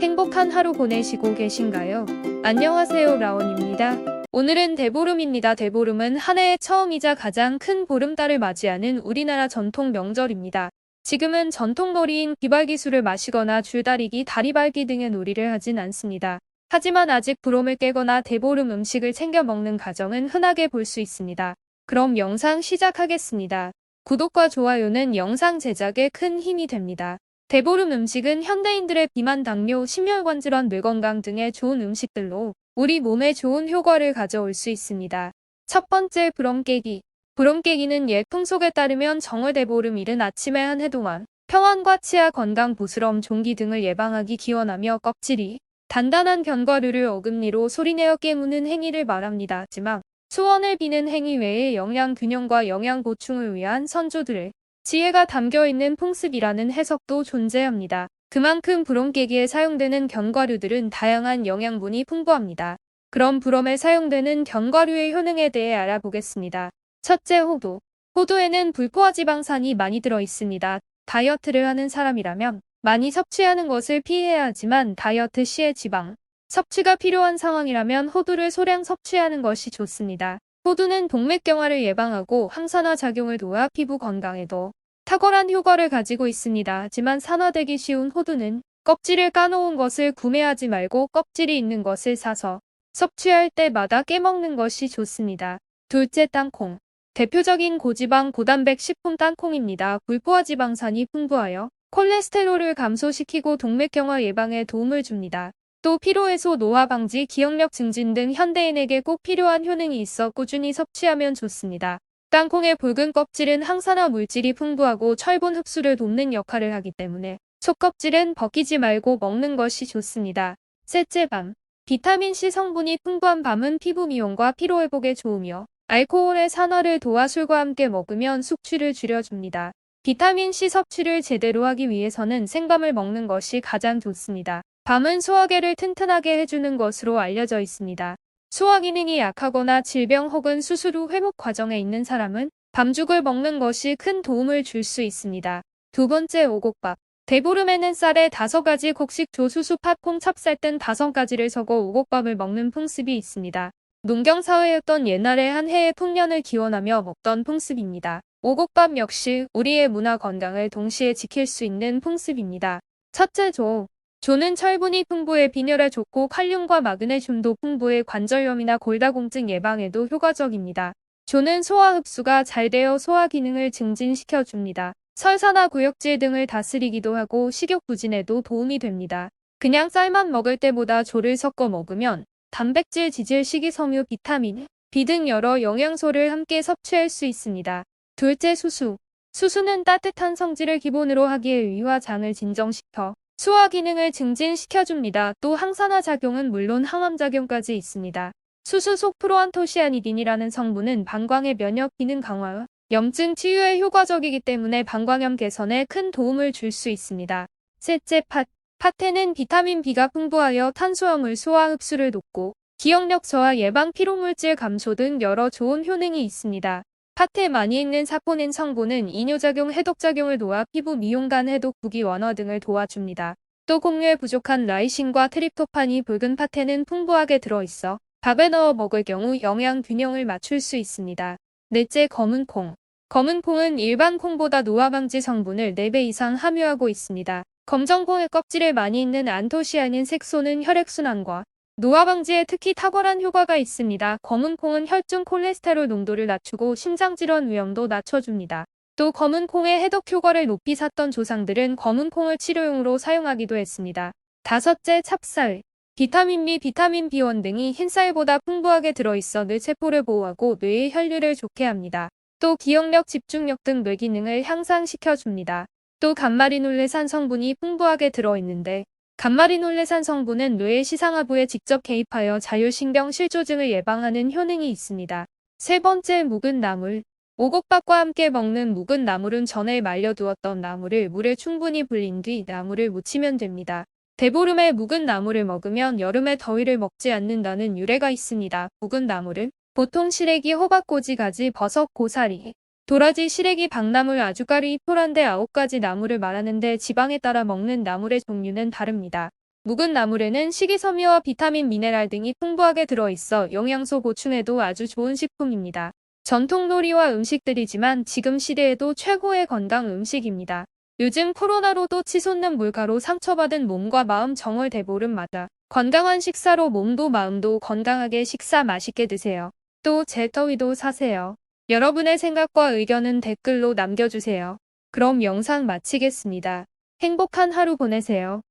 행복한 하루 보내시고 계신가요? 안녕하세요, 라온입니다. 오늘은 대보름입니다. 대보름은 한 해의 처음이자 가장 큰 보름달을 맞이하는 우리나라 전통 명절입니다. 지금은 전통놀이인 귀발기술을 마시거나 줄다리기, 다리밟기 등의 놀이를 하진 않습니다. 하지만 아직 부름을 깨거나 대보름 음식을 챙겨 먹는 가정은 흔하게 볼 수 있습니다. 그럼 영상 시작하겠습니다. 구독과 좋아요는 영상 제작에 큰 힘이 됩니다. 대보름 음식은 현대인들의 비만, 당뇨, 심혈관 질환, 뇌건강 등의 좋은 음식들로 우리 몸에 좋은 효과를 가져올 수 있습니다. 첫 번째, 부럼 깨기. 부럼 깨기는 옛 풍속에 따르면 정월 대보름 이른 아침에 한 해 동안 평안과 치아, 건강, 보스럼, 종기 등을 예방하기 기원하며 껍질이 단단한 견과류를 어금니로 소리내어 깨무는 행위를 말합니다. 하지만 소원을 비는 행위 외에 영양 균형과 영양 보충을 위한 선조들의 지혜가 담겨있는 풍습이라는 해석도 존재합니다. 그만큼 부럼 깨기에 사용되는 견과류들은 다양한 영양분이 풍부합니다. 그럼 부럼에 사용되는 견과류의 효능에 대해 알아보겠습니다. 첫째, 호두. 호두에는 불포화 지방산이 많이 들어있습니다. 다이어트를 하는 사람이라면 많이 섭취하는 것을 피해야 하지만 다이어트 시에 지방 섭취가 필요한 상황이라면 호두를 소량 섭취하는 것이 좋습니다. 호두는 동맥경화를 예방하고 항산화 작용을 도와 피부 건강에도 탁월한 효과를 가지고 있습니다. 하지만 산화되기 쉬운 호두는 껍질을 까놓은 것을 구매하지 말고 껍질이 있는 것을 사서 섭취할 때마다 깨먹는 것이 좋습니다. 둘째, 땅콩. 대표적인 고지방 고단백 식품 땅콩입니다. 불포화 지방산이 풍부하여 콜레스테롤을 감소시키고 동맥경화 예방에 도움을 줍니다. 또 피로해소, 노화 방지, 기억력 증진 등 현대인에게 꼭 필요한 효능이 있어 꾸준히 섭취하면 좋습니다. 땅콩의 붉은 껍질은 항산화 물질이 풍부하고 철분 흡수를 돕는 역할을 하기 때문에 속껍질은 벗기지 말고 먹는 것이 좋습니다. 셋째, 밤. 비타민C 성분이 풍부한 밤은 피부 미용과 피로회복에 좋으며 알코올의 산화를 도와 술과 함께 먹으면 숙취를 줄여줍니다. 비타민C 섭취를 제대로 하기 위해서는 생밤을 먹는 것이 가장 좋습니다. 밤은 소화계를 튼튼하게 해주는 것으로 알려져 있습니다. 소화 기능이 약하거나 질병 혹은 수술 후 회복 과정에 있는 사람은 밤죽을 먹는 것이 큰 도움을 줄 수 있습니다. 두 번째, 오곡밥. 대보름에는 쌀에 5가지 곡식, 조, 수수, 팥, 콩, 찹쌀 등 5가지를 섞어 오곡밥을 먹는 풍습이 있습니다. 농경사회였던 옛날에 한 해의 풍년을 기원하며 먹던 풍습입니다. 오곡밥 역시 우리의 문화 건강을 동시에 지킬 수 있는 풍습입니다. 첫째, 조. 조는 철분이 풍부해 빈혈에 좋고 칼륨과 마그네슘도 풍부해 관절염이나 골다공증 예방에도 효과적입니다. 조는 소화 흡수가 잘 되어 소화 기능을 증진시켜줍니다. 설사나 구역질 등을 다스리기도 하고 식욕 부진에도 도움이 됩니다. 그냥 쌀만 먹을 때보다 조를 섞어 먹으면 단백질, 지질, 식이섬유, 비타민, B 등 여러 영양소를 함께 섭취할 수 있습니다. 둘째, 수수. 수수는 따뜻한 성질을 기본으로 하기에 위와 장을 진정시켜 소화 기능을 증진시켜줍니다. 또 항산화 작용은 물론 항암 작용까지 있습니다. 수수 속 프로안토시아니딘이라는 성분은 방광의 면역 기능 강화와 염증 치유에 효과적이기 때문에 방광염 개선에 큰 도움을 줄 수 있습니다. 셋째, 팥. 팥에는 비타민 B가 풍부하여 탄수화물 소화 흡수를 돕고 기억력 저하 예방, 피로물질 감소 등 여러 좋은 효능이 있습니다. 팥에 많이 있는 사포닌 성분은 이뇨작용, 해독작용을 도와 피부 미용, 간 해독, 부기 완화 등을 도와줍니다. 또 곡류에 부족한 라이신과 트립토판이 붉은 팥에는 풍부하게 들어있어 밥에 넣어 먹을 경우 영양 균형을 맞출 수 있습니다. 넷째, 검은 콩. 검은 콩은 일반 콩보다 노화 방지 성분을 4배 이상 함유하고 있습니다. 검정콩의 껍질에 많이 있는 안토시아닌 색소는 혈액순환과 노화 방지에 특히 탁월한 효과가 있습니다. 검은 콩은 혈중 콜레스테롤 농도를 낮추고 심장질환 위험도 낮춰줍니다. 또 검은 콩의 해독 효과를 높이 샀던 조상들은 검은 콩을 치료용으로 사용하기도 했습니다. 다섯째, 찹쌀. 비타민 B, 비타민 B1 등이 흰쌀보다 풍부하게 들어있어 뇌세포를 보호하고 뇌의 혈류를 좋게 합니다. 또 기억력, 집중력 등 뇌 기능을 향상시켜줍니다. 또 감마리놀레산 성분이 풍부하게 들어있는데 감마리놀레산 성분은 뇌의 시상하부에 직접 개입하여 자율신경 실조증을 예방하는 효능이 있습니다. 세 번째, 묵은 나물. 오곡밥과 함께 먹는 묵은 나물은 전에 말려두었던 나물을 물에 충분히 불린 뒤 나물을 무치면 됩니다. 대보름에 묵은 나물을 먹으면 여름에 더위를 먹지 않는다는 유래가 있습니다. 묵은 나물은 보통 시래기, 호박꼬지, 가지, 버섯, 고사리, 도라지, 시래기, 박나물, 아주가리, 토란대 9가지 나물을 말하는데 지방에 따라 먹는 나물의 종류는 다릅니다. 묵은 나물에는 식이섬유와 비타민, 미네랄 등이 풍부하게 들어있어 영양소 보충에도 아주 좋은 식품입니다. 전통 놀이와 음식들이지만 지금 시대에도 최고의 건강 음식입니다. 요즘 코로나로도 치솟는 물가로 상처받은 몸과 마음 정월 대보름 맞아 건강한 식사로 몸도 마음도 건강하게 식사 맛있게 드세요. 또 재더위도 사세요. 여러분의 생각과 의견은 댓글로 남겨주세요. 그럼 영상 마치겠습니다. 행복한 하루 보내세요.